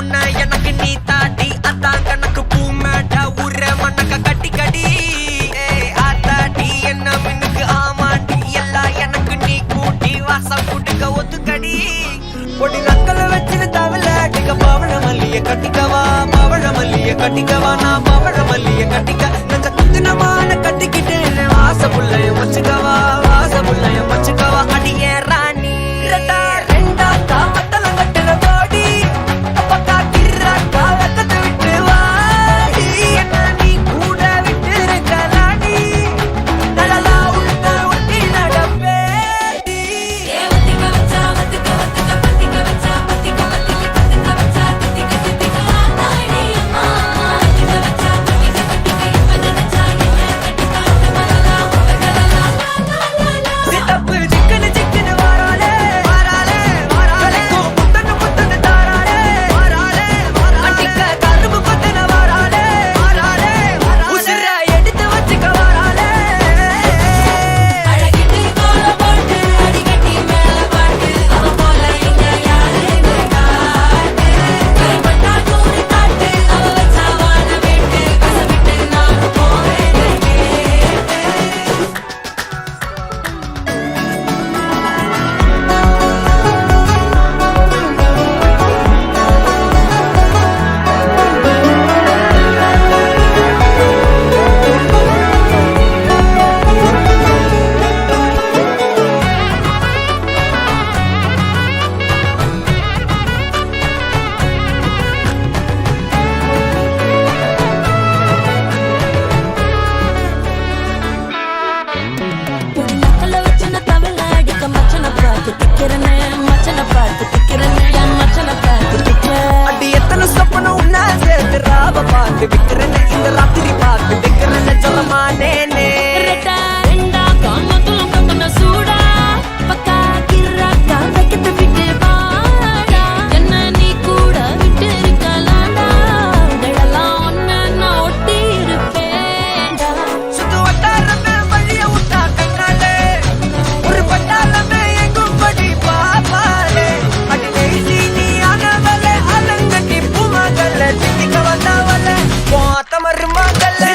உன்ன எனக்கு நீ தாட்டி அதான் கணக்கு பூமேட்ட ஊர மண்ணக்க கட்டி கடி ஆத்தாட்டி என்ன மின்னுக்கு ஆமாட்டி எல்லாம் எனக்கு நீ கூட்டி வாசம் கூட்டுக்க ஒத்துக்கடி பொடி நக்கல வச்சுன்னு தவள அடிக்க பவழ மல்லிய கட்டிக்கவா பவழ மல்லிய கட்டிக்கவா நான் பவழ மல்லிய கட்டிக்க நெஞ்ச குத்துனமான கட்டிக்கிட்டேன் வாச புள்ளைய வச்சுக்கவா வாச புள்ளைய வச்சுக்கவா அடியே ராணி ரெண்டா காமத்தல கட்டுற போடி அப்பக்கா கிர்ராக்கா வெக்கத்தை விட்டு வாடி என்ன நீ கூட விட்டு இருக்கலாடி நலலா உள்ள ஒட்டி நடப்பேடி சித்தப்பு சிக்கனு சிக்கனு வாராளே வாராளே வாராளே புத்தனு புத்தனு தாராளே வாராளே வாராளே அடிக்க கரும்பு கொத்தன வாராளே வாராளே உசுர எடுத்து வச்சுக்க வாராளே அழகிட்டு கோல போட்டு அடிக்கட்டி மேல பாட்டு அவ போல இங்க யாருன்னு காட்டு கைப்பட்டா தூரி காட்டு அவ வச்சா வாழ விட்டு கசவிட்டு நானும் போவேன் நக்கல வச்சுன தவள அடிக்க மச்சன பார்த்து திக்கிறனே மச்சன பார்த்து திக்கிறனே என் மச்சன பார்த்து திக்கிற அடி எத்தனை சொப்பன உன்ன சேர்த்து ராவ பார்த்து விக்கிறேன்னு இந்த ராத்திரி பார்த்து விக்கிறேன்னு சொல்ல மாட்டேனே ரெட்டா ரெண்டா காமத்துலம் கத்தன சூடா பக்கா கிர்ராக்கா வைக்கத்து விட்டு வாடா என்ன நீ கூட விட்டு இருக்கலாம்டா உடலெல்லாம் ஒன்ன நான் ஒட்டி இருப்பேன்டா சுத்து வட்டாரமே வழிய விட்டா கண்ணாலே ஒரு பட்டாளமே எங்கும் படி பாப்பாலே அடி நெய்சி நீ ஆனவளே அலங்கட்டி பூமகள சித்திக்க வந்தவளே போத்த மருமகளே